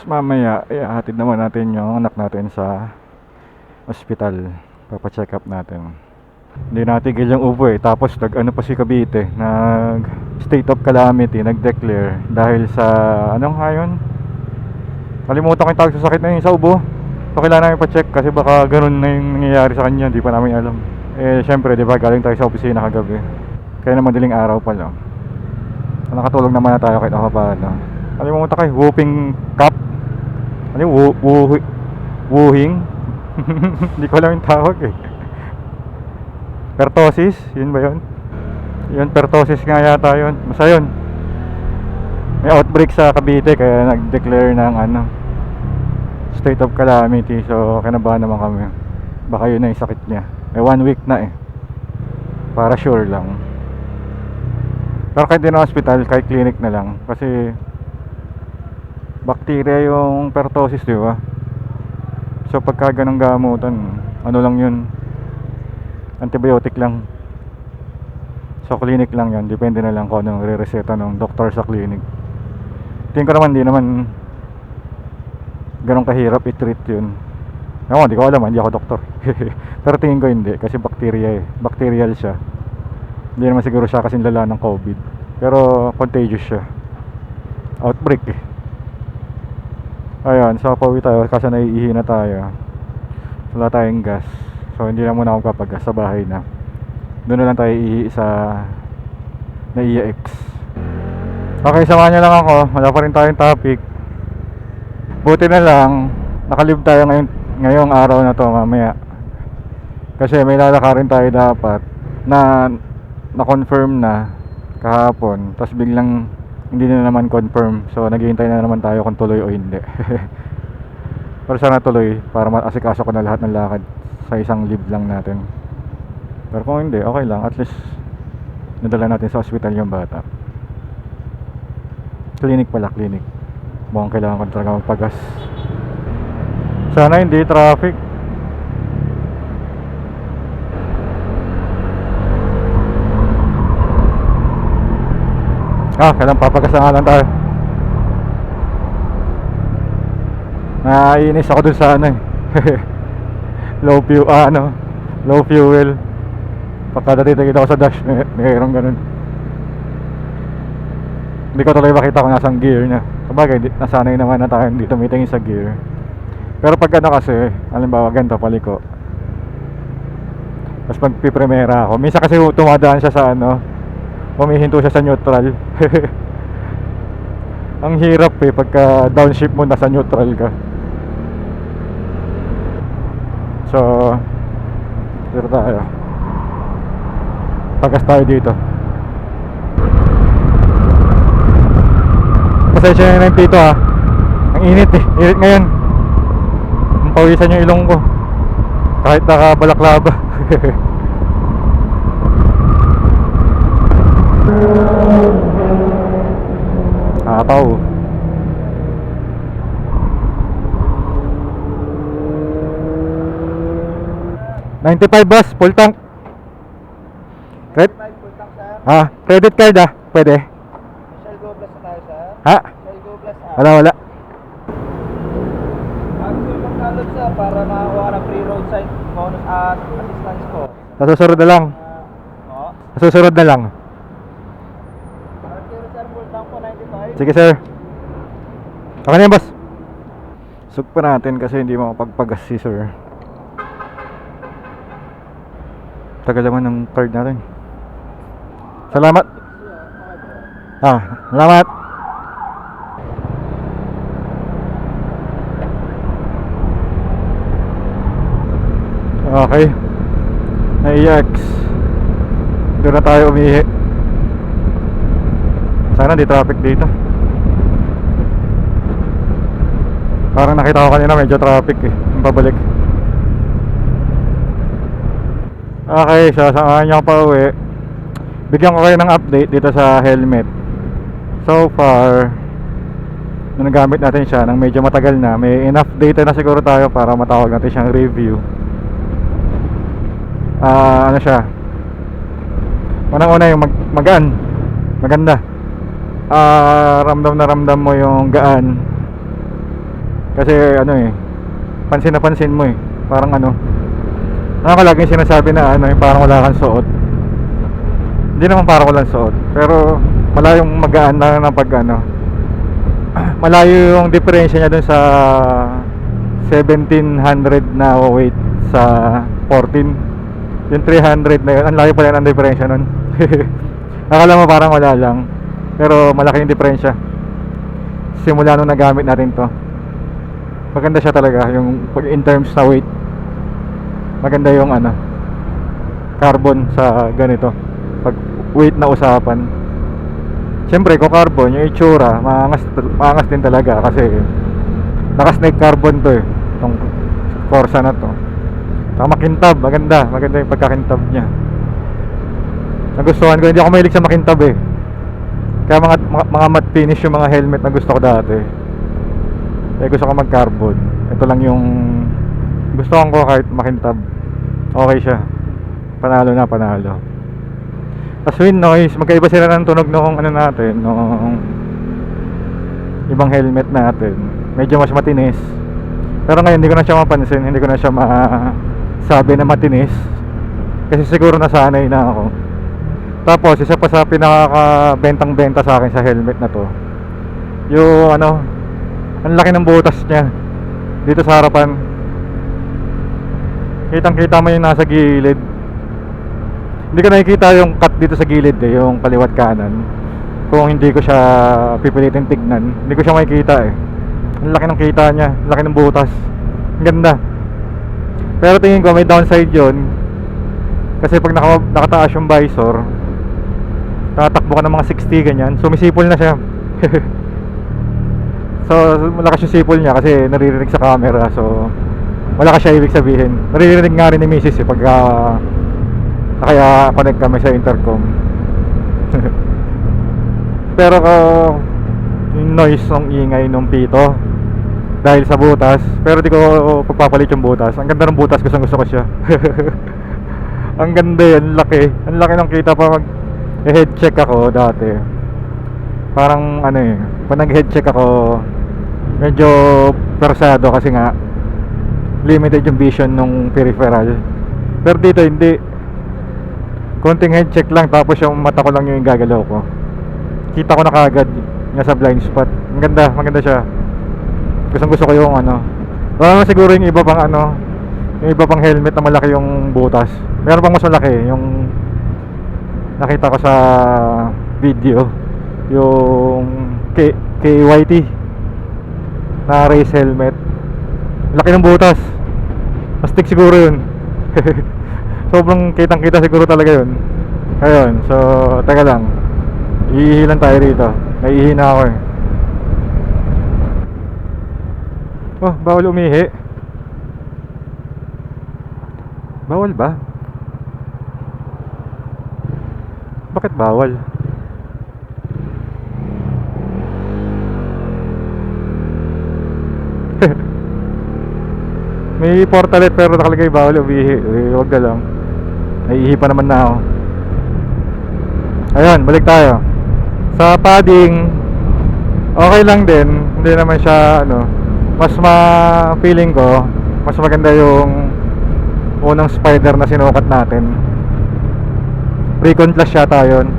mamaya ihatid naman natin yung anak natin sa ospital. Papacheck up natin. Hindi natigil yung ubo tapos nag pa si Cavite, nag state of calamity, nag-declare dahil sa anong hayon, kalimutan ko yung tawag sa sakit na yun, sa ubo. So kailangan namin pa-check kasi baka ganun na yung nangyayari sa kanya, di pa namin alam. Syempre di ba galing tayo sa opisina kagabi, kaya na madaling araw pa lang. Nakatulog naman na tayo kahit ako paano. Kalimutan ko yung whooping cup, ano yung woohing hindi ko alam yung tawag pertosis, yun ba yun? Yun, pertosis nga yata yun. Basta yun, may outbreak sa Cavite kaya nag-declare ng state of calamity. So kinabahan naman kami, baka yun na yung sakit niya. 1 week na para sure lang. Pero kahit din na hospital, kahit clinic na lang, kasi bacteria yung pertosis, di ba? So pagka ganong gamutan, ano lang yun, antibiotic lang. So clinic lang yan, depende na lang kung anong re-reseta ng doktor sa clinic. Tingin ko naman, di naman ganong kahirap i-treat yun. Ako, di ko alam, hindi ako doktor. Pero tingin ko hindi, kasi bacterial siya. Hindi naman siguro siya kasing lala ng COVID, pero contagious siya, outbreak Ayun, so pauwi tayo kasi naiihi na tayo. Wala tayong gas, so hindi na muna ako papagas, sa bahay na. Doon na lang tayo iihi sa NAIA X. Okay, samahan nyo lang ako, wala pa rin tayong topic. Buti na lang nakalib tayo ngayong araw na to mamaya, kasi may lalakarin tayo dapat na confirm na kahapon, tapos biglang hindi na naman confirm. So naghihintay na naman tayo kung tuloy o hindi. Pero sana tuloy para maasikaso ko na lahat ng lakad sa isang leave lang natin. Pero kung hindi, okay lang, at least nadala natin sa hospital yung bata. Clinic pala, clinic. Mukhang kailangan ko talaga magpagas. Sana hindi traffic. Kailang papagas na nga lang tayo. Naiinis ako dun sa low fuel. Pagkadating ako sa dash, mayroong ganun. Hindi ko tuloy makita kung nasang gear niya. Sabagay, nasanay naman na tayo dito tumitingin sa gear. Pero pag kasi, halimbawa ganito, paliko, tapos magpipremera ako, minsan kasi tumadaan siya sa humihinto siya sa neutral. Ang hirap pagka downshift mo nasa neutral ka. So dito tayo, pagas tayo dito. Pasensya na yung pito ang init init ngayon. Ang pawisan yung ilong ko kahit nakabalaklaba. Ataw. $95 boss, full tank. Credit? Full tank, sir. Credit card pwede. Shell Go Plus na tayo, sir. Shell Go Plus Wala. Gusto yung magkalot, sir, para makakuha ng free roadside bonus at assistance ko. Nasusunod na lang. Nasusunod na lang. Sir, full tank po, 95. Sige sir. Okay na yan boss. Sug pa natin kasi hindi makapagpagas si sir. Tagal naman ng card natin. Salamat. Salamat. Okay. NAIA X. Doon na tayo umihi. Sana di traffic dito. Parang nakita ko kanina medyo traffic yung pabalik. Okay, so samahan nyo pa uwi. Bigyan ko kayo ng update dito sa helmet. So far, na nagamit natin siya ng medyo matagal na, may enough data na siguro tayo para matawag natin siyang review. Ano siya, unang-una yung magaan, maganda. Ramdam na ramdam mo yung gaan Kasi ano eh, pansin na pansin mo eh. Parang ano, laging sinasabi na ano, yung parang wala kang suot. Hindi naman parang walang suot, pero malayong magaan na ng pag ano. Malayo yung diferensya niya dun sa 1700 na weight sa 14. Yung 300 na yun, ang layo pala ng diferensya nun. Akala mo parang wala lang, pero malaki yung diferensya simula nung nagamit natin to. Maganda siya talaga yung pag in terms na weight. Maganda yung ano, carbon sa ganito pag weight na usapan. Siyempre kung carbon yung itsura maangas din talaga kasi naka-snake carbon to eh, itong Corsa na to. Saka makintab, maganda yung pagkakintab niya. Nagustuhan ko, hindi ako mahilig sa makintab eh. Kaya mga matte finish yung mga helmet na gusto ko dati. Eh gusto ko mag carbon. Ito lang yung gusto ko kahit makintab. Okay siya. Panalo na panalo. Tapos wind noise, magkaiba sila ng tunog nung ano natin, nung ibang helmet natin. Medyo mas matinis. Pero ngayon hindi ko na siya mapansin, hindi ko na siya masabi na matinis. Kasi siguro nasanay na ako. Tapos isa pa sa pinakabentang benta sa akin sa helmet na to, yung ano, ang laki ng butas niya dito sa harapan. Kitang kita mo yung nasa gilid. Hindi ko nakikita yung cut dito sa gilid eh, yung kaliwat kanan. Kung hindi ko siya pipilitin tignan, hindi ko siya makikita eh. Ang laki ng kita niya, laki ng butas. Ang ganda. Pero tingin ko may downside yun. Kasi pag nakataas yung visor, tatakbo ka ng mga 60 ganyan, sumisipol na siya. So malakas yung sipol niya kasi naririnig sa camera. So wala ka siya ibig sabihin. Naririnig nga rin ni Mrs. eh, pagka kaya connect kami sa intercom. Pero yung noise ng ingay nung pito dahil sa butas, pero di ko pagpapalit yung butas. Ang ganda ng butas, gusto ko siya. Ang ganda yan, ang laki ng kita pa mag head check ako dati. Parang ano eh, pag nag head check ako medyo persado kasi nga limited yung vision nung peripheral. Pero dito hindi, konting head check lang tapos yung mata ko lang yung gagalaw ko, kita ko na kagad nga sa blind spot. Maganda siya. Gusto ko yung ano. Wala siguro yung iba pang ano, yung iba pang helmet na malaki yung butas. Meron pang mas malaki yung nakita ko sa video, yung KYT na race helmet. Laki ng butas. Astig siguro yun. Sobrang kitang kita siguro talaga yun. Ayun, so teka lang, iihi lang tayo rito. Naiihi na ako eh. Oh, bawal umihi. Bawal ba? Bakit bawal? May portalet pero nakalagay bawal umihi. Huwag na lang. Naiihi pa naman na ako. Ayun, balik tayo. Sa padding, okay lang din. Hindi naman siya ano, mas feeling ko mas maganda yung unang Spider na sinukat natin. Recon Plus yata yun.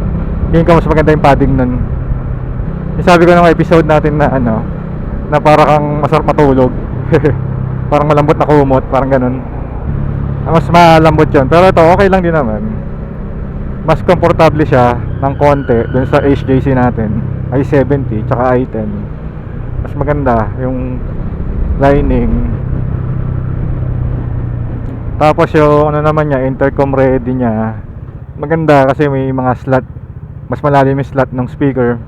Tingin ko mas maganda yung padding nun. Yung sabi ko nung episode natin na ano, na para kang masarap matulog. Parang malambot na kumot, parang ganun. Mas malambot yun. Pero ito okay lang din naman. Mas komportable siya ng konti dun sa HJC natin, i70 tsaka i10. Mas maganda yung lining. Tapos yung ano naman niya, intercom ready niya, maganda kasi may mga slot, mas malalim yung slot ng speaker.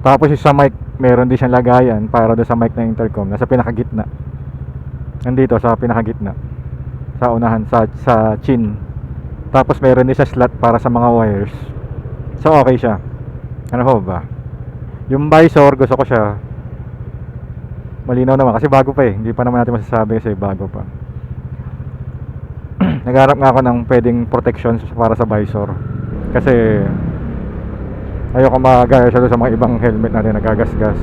Tapos yung sa mic, meron din siyang lagayan para doon sa mic na intercom, nasa pinakagitna. Nandito sa pinakagitna, sa unahan, sa chin. Tapos meron din siya slot para sa mga wires. So okay siya. Ano ho ba? Yung visor, gusto ko siya. Malinaw naman kasi bago pa eh. Hindi pa naman natin masasabi kasi bago pa. Nagharap nga ako ng pwedeng protection para sa visor. Kasi ayoko magaya siya sa mga ibang helmet natin nagagasgas.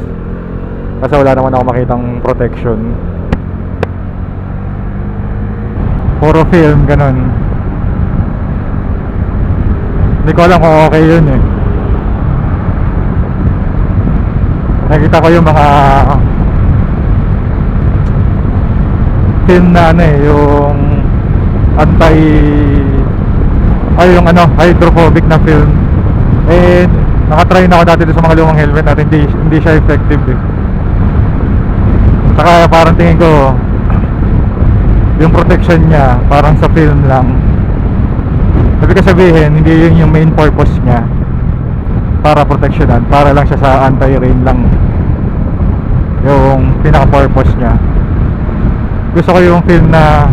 Kasi wala naman ako makitang protection. Puro film, ganun. Hindi ko alam kung okay yun eh. Nakita ko yung mga film na ano eh, yung yung ano, hydrophobic na film. Eh, nakatry na ako dati doon sa mga lumang helmet at hindi siya effective eh. Saka parang tingin ko yung protection niya parang sa film lang. Sabi ko sabihin, hindi yun yung main purpose niya para protectionan, para lang siya sa anti-rain lang yung pinaka-purpose niya. Gusto ko yung film na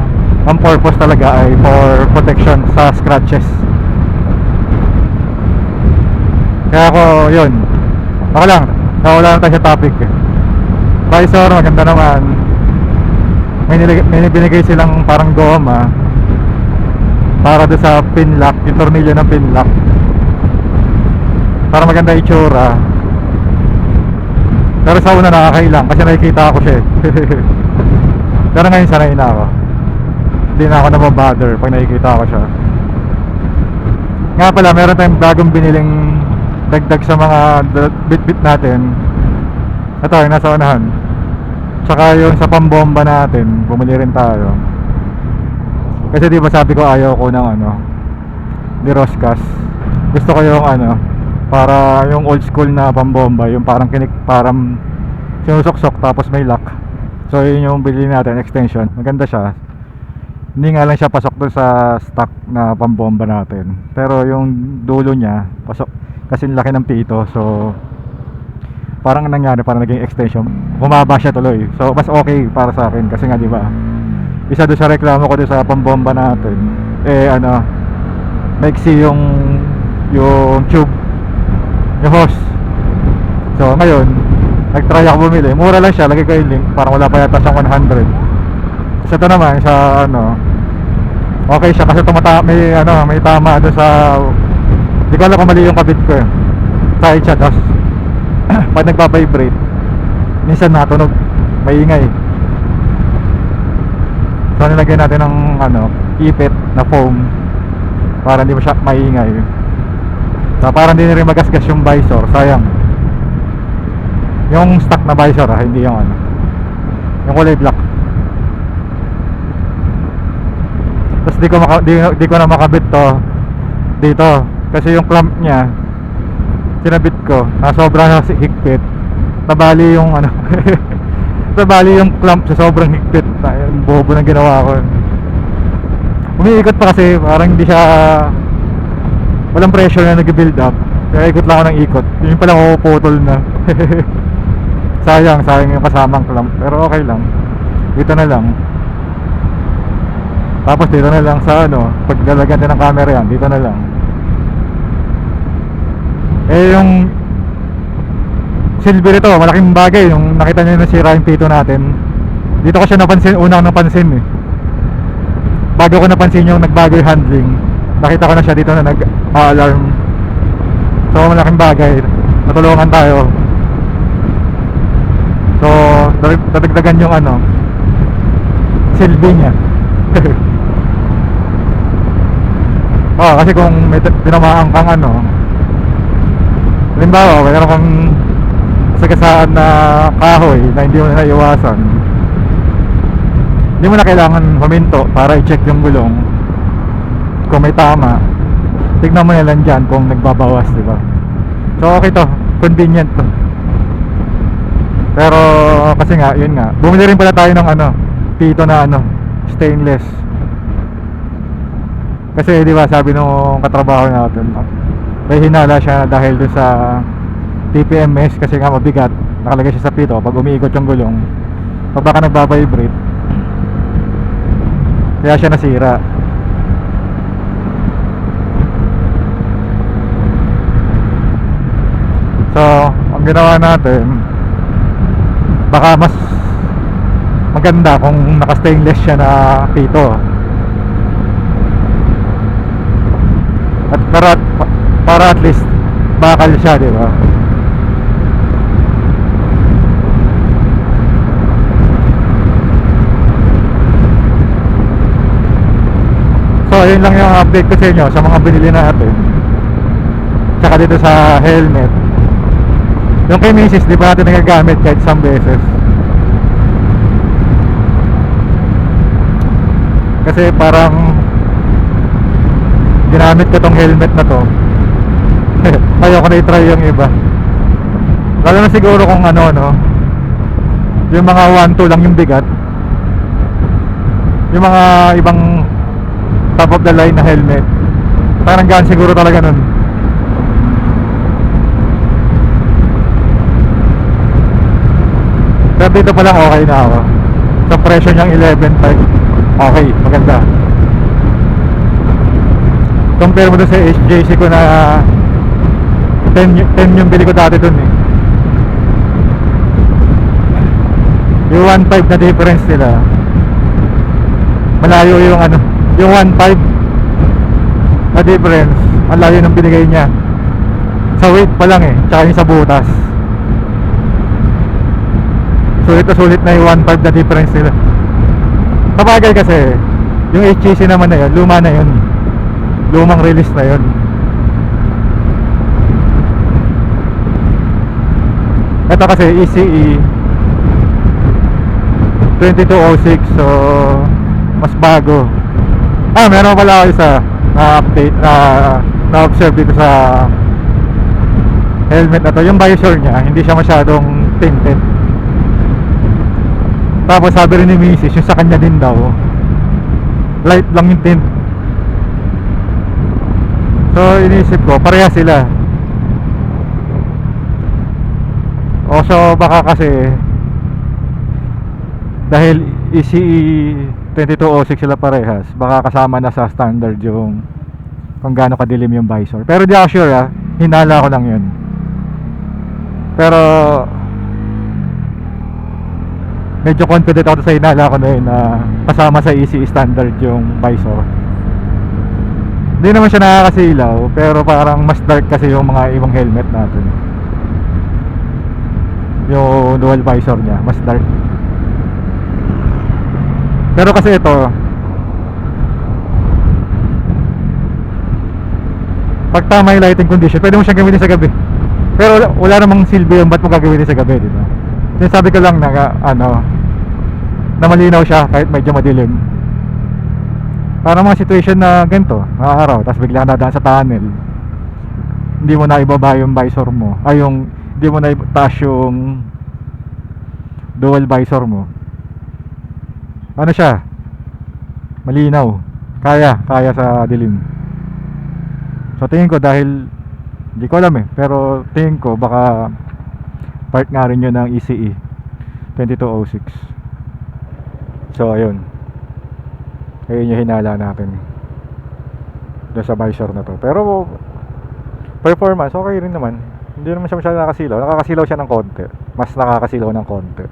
ang purpose talaga ay for protection sa scratches. Kaya ako, yun. Ako lang, nawala na tayo sa topic. Visor, maganda naman. May binigay silang parang goma para doon sa pin lock, yung tornilyo ng pin lock, para maganda itsura. Pero sa una nakakailang kasi nakikita ako siya eh. Pero ngayon sanay na ako. Hindi na ako nababother pag nakikita ko siya. Nga pala, meron tayong bagong biniling dagdag sa mga bit-bit natin. Ito, yung nasa unahan. Tsaka yung sa pambomba natin, bumili rin tayo. Kasi di ba sabi ko ayaw ko ng ano, di Roscas. Gusto ko yung ano, para yung old school na pambomba, yung parang parang sinusuksok tapos may lock. So yun yung bili natin, extension. Maganda siya. Hindi nga lang siya pasok doon sa stock na pambomba natin. Pero yung dulo niya pasok kasi laki ng pito. So parang nangyari, parang naging extension. Bumaba siya tuloy. So mas okay para sa akin kasi nga di ba? Isa doon sa reklamo ko doon sa pambomba natin. Eh ano, maiksi yung tube, yung hose. So ngayon, nag-try ako bumili. Mura lang siya, lagay ko yung link. Parang wala pa yata siyang 100. Kasi ito naman sa ano, okay siya kasi may tama doon sa, di ko alam kung mali yung kabit ko eh. Side siya, tapos pag nagpa-vibrate minsan natunog, maingay. So nilagyan natin ng ano, ipit na foam para hindi siya maingay. So para hindi na rin magasgas yung visor, sayang. Yung stock na visor hindi yung ano, yung kulay black. Tapos di ko na makabit to dito kasi yung clamp niya sinabit ko na sobrang higpit, nabali yung ano nabali yung clamp sa sobrang higpit. Yung bobo na ginawa ko, umiikot pa kasi parang hindi siya, walang pressure na nag-build up, kaya ikot lang ako ng ikot, yun palang puputol na. sayang yung kasamang clamp, pero okay lang, dito na lang. Tapos dito na lang sa ano, pag lalagyan din ng camera yan, dito na lang. Eh yung silver ito, malaking bagay. Nung nakita nyo nasira yung pito natin, dito ko siya napansin, unang napansin eh. Bago ko napansin yung nagbago yung handling, nakita ko na siya dito na nag-alarm. So malaking bagay, natulungan tayo. So dadagdagan yung ano, silbi niya. Kasi kung may tinamaan kang ano, halimbawa mayroon kang sagasaan na kahoy na hindi mo na naiwasan, hindi mo na kailangan huminto para i-check yung gulong kung may tama. Tignan mo na lang dyan kung nagbabawas, diba? So okay to, convenient to. Pero kasi nga, yun nga, bumili rin pala tayo ng ano, pito na ano, stainless. Kasi di ba sabi nung katrabaho natin, may hinala siya dahil dun sa TPMS kasi nga mabigat, nakalagay siya sa pito. Pag umiikot yung gulong, pag baka nagbabibrate, kaya siya nasira. So ang ginawa natin, baka mas maganda kung naka stainless siya na pito. At para at least bakal siya, di ba? So yun lang yung update ko sa inyo sa mga binili natin. Tsaka dito sa helmet. Yung kay Mrs. di ba natin nagagamit kahit isang beses. Kasi parang ginamit ko tong helmet na to. Ayoko na i-try yung iba. Lalo na siguro kung ano no, yung mga 1-2 lang yung bigat. Yung mga ibang top of the line na helmet, parang gaan siguro talaga nun. Pero dito pa lang okay na ako. Sa presyo niyang 11.5, okay, maganda. Compare mo doon sa HJC ko na 10 yung bili ko dati dun eh. Yung 1.5 na difference nila, malayo yung ano, yung 1.5 na difference, ang layo ng binigay niya sa weight pa lang eh, tsaka yung sa butas. Sulit na sulit na yung 1.5 na difference nila. Kapagay kasi yung HTC naman na yun, luma na yun, lumang release na yun. Ito kasi ECE 2206, so mas bago. Meron pala ako isa na update na observe dito sa helmet na to. Yung visor niya hindi siya masyadong tinted. Tapos sabi rin ni Mrs. yung sa kanya din daw light lang yung tint. So iniisip ko pareha sila. O so baka kasi dahil ECE 2206 sila parehas, baka kasama na sa standard yung kung gaano kadilim yung visor. Pero di ako sure hinala ko lang yun. Pero medyo confident ako sa hinala ko na yun na kasama sa ECE standard yung visor. Hindi naman siya nakakasilaw, pero parang mas dark kasi yung mga ibang helmet natin. Yung dual visor niya mas dark. Pero kasi ito, pag tama yung lighting condition, pwede mo siyang gamitin sa gabi. Pero wala namang silbi yung ba't mo gagawin sa gabi, di ba? Yung sabi ko lang na na malinaw siya kahit medyo madilim. Para mga situation na ganito, mga araw, tapos bigla nadaan sa tunnel, hindi mo na ibaba yung visor mo, hindi mo na itaas yung dual visor mo. Ano siya? Malinaw. Kaya sa dilim. So tingin ko dahil hindi ko alam pero tingin ko baka part nga rin yun ng ECE 2206. So ayun yung hinala natin doon sa visor na to. Pero performance okay rin naman. Hindi naman siya masyadong nakakasilaw. Nakakasilaw siya ng konti. Mas nakakasilaw ng konti.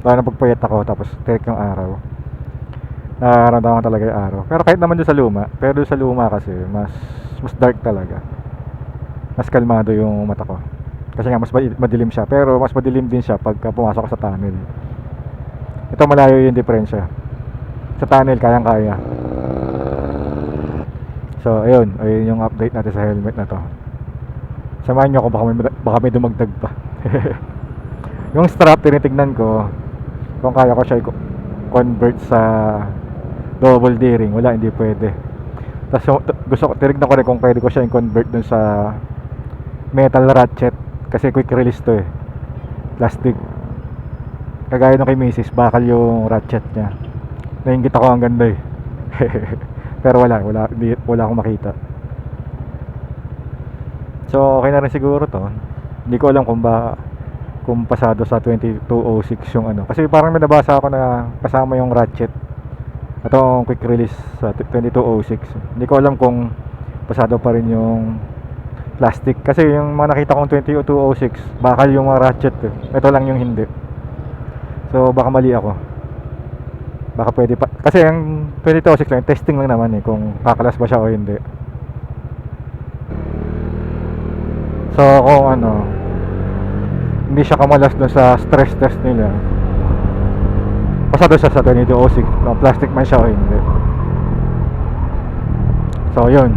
Lalo na pagpuyat ako tapos tirik yung araw, nararamdaman talaga yung araw. Pero kahit naman doon sa luma, pero doon sa luma kasi mas dark talaga. Mas kalmado yung mata ko. Kasi nga mas madilim siya, pero mas madilim din siya pagka pumasok sa tunnel. Ito malayo yung diferensya. Sa tunnel kayang-kaya. So ayun yung update natin sa helmet na to. Samahan nyo ako, baka may dumagdag pa. Yung strap tinitignan ko kung kaya ko siya convert sa double D-ring. Wala, hindi pwede. Tapos tinignan ko rin kung pwede ko siya i-convert dun sa metal ratchet, kasi quick release to plastic. Kagaya nung kay Mrs. bakal yung ratchet niya. Nainggit ako, ang ganda pero wala akong makita. So okay na rin siguro to. Hindi ko alam kung pasado sa 2206 yung kasi parang may nabasa ako na kasama yung ratchet atong quick release sa 2206. Hindi ko alam kung pasado pa rin yung plastic, kasi yung mga nakita kong 2206 bakal yung mga ratchet ito lang yung hindi. So baka mali ako, baka pwede pa, kasi yung 2206 lang testing lang naman kung kakalas ba siya o hindi. So kung hindi siya kamalas dun sa stress test nila, pasado siya sa 2206 kung plastic man siya o hindi. So yun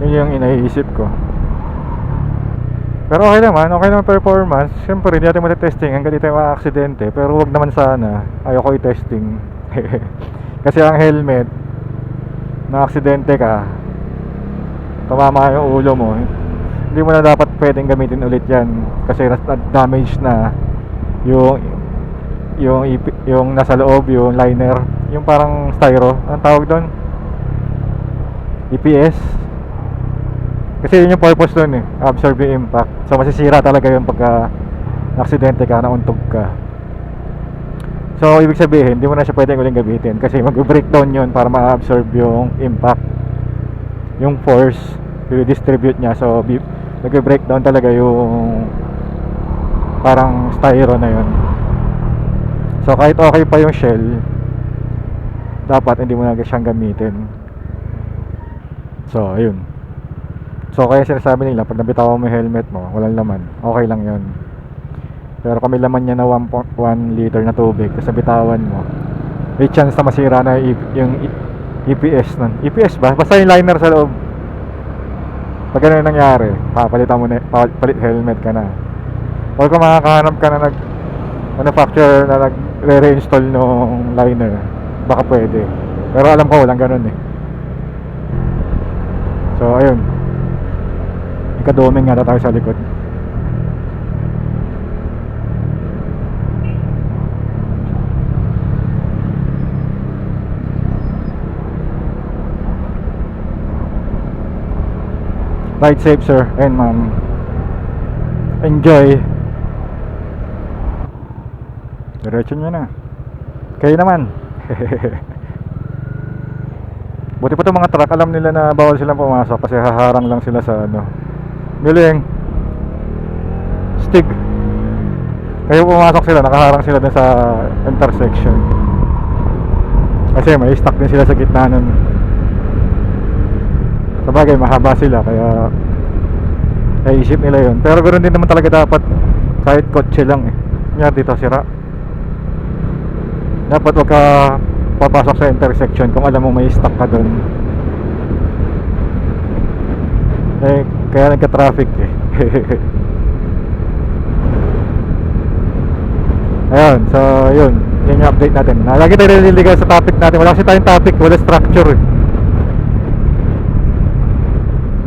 yung iniisip ko. Pero okay naman performance. Siyempre hindi natin matitesting hanggang di tayo maka-aksidente. Pero wag naman sana, ayoko i-testing. Kasi ang helmet, na aksidente ka, tumama yung ulo mo, hindi mo na dapat pwedeng gamitin ulit yan. Kasi damage na yung nasa loob, yung liner, yung parang styro, anong tawag doon? EPS. Kasi yun yung purpose doon absorb yung impact. So masisira talaga yung pagka aksidente ka, nauntog ka. So ibig sabihin, hindi mo na siya pwedeng uling gamitin kasi mag-breakdown yun para ma-absorb yung impact, yung force, i-distribute niya. So mag-breakdown talaga yung parang styro na yun. So kahit okay pa yung shell, dapat hindi mo na siyang gamitin. So ayun. So kaya sinasabi nila, pag nabitawan mo yung helmet mo, walang laman, okay lang yun. Pero kung may laman niya na 1 liter na tubig, tapos nabitawan mo, may chance na masira na yung EPS nun. EPS ba? Basta yung liner sa loob. Pag ganun yung nangyari, papalitan mo na, palit helmet ka na. O kung makakahanap ka na manufacturer na nagre-reinstall nung liner, baka pwede. Pero alam ko walang ganun So ayun, ikadoming nga tayo sa likod. Ride safe sir and ma'am. Enjoy. Diretso nyo na. Kayo naman. Buti pa itong mga truck, alam nila na bawal silang pumasok kasi haharang lang sila sa Galing. Stig. Kaya pumasok sila, nakaharang sila dun sa intersection. Kasi may stuck din sila sa gitna nun. Sabagay, mahaba sila kaya naisip nila yun. Pero ganoon din naman talaga dapat, kahit kotse lang Kunyari dito sira, dapat wag ka papasok sa intersection kung alam mo may stuck ka dun. Kaya nagka-traffic Ayun, so yun yung update natin. Lagi tayo naliligaw sa topic natin. Wala kasi tayong topic, wala structure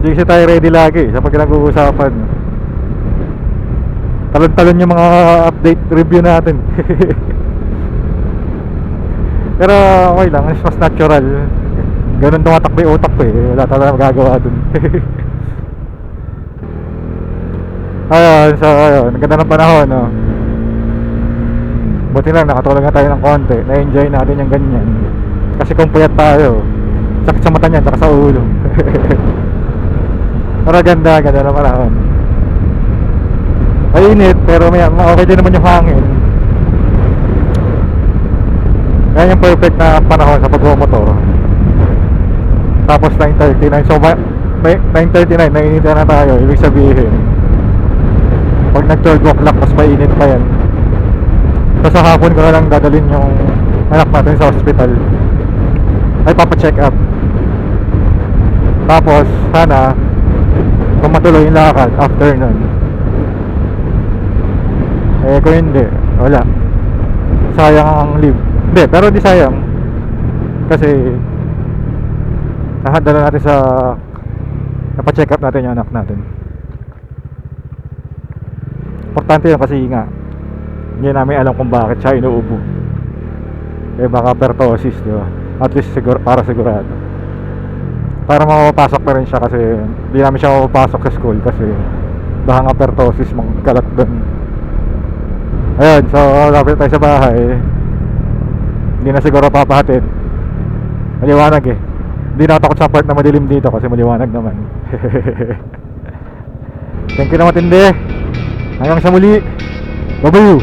Hindi kasi tayo ready lagi sa pag nag-uusapan. Talon-talon yung mga update review natin. Pero okay lang, mas natural. Ganun tumatakbo yung utak ko Wala talaga magagawa dun. Ayun, so ayun, ganda ng panahon Buti lang nakatulog na tayo ng konti. Na-enjoy natin yung ganyan. Kasi kung puyat tayo, sakit sa mata niyan, saka sa ulo. Pero ganda ng panahon. Mainit, pero may okay din naman yung hangin. Yan yung perfect na panahon sa pagmumotor. Tapos 9:39. So 9:39, nainitan na tayo. Ibig sabihin, pag nag 12 o'clock, mas mainit pa yan. So sa hapon ko na lang dadalhin yung anak natin sa hospital. Ay papacheck up. Tapos sana kung matuloy yung lakad after nun. Kung hindi, wala. Sayang ang leave. Hindi, pero di sayang. Kasi nakadala natin sa napacheck up natin yung anak natin. Importante yun kasi nga hindi namin alam kung bakit siya inuubo. Baka pertosis, di ba? At least para sigurado. Para makapasok pa rin siya kasi hindi namin siya makapasok sa school kasi baka nga pertosis magkalat doon. Ayun, so lapit tayo sa bahay. Hindi na siguro papahatid. Maliwanag Hindi na takot sa part na madilim dito kasi maliwanag naman. Thank you na matindi. Hanggang sa muli. Bye-bye.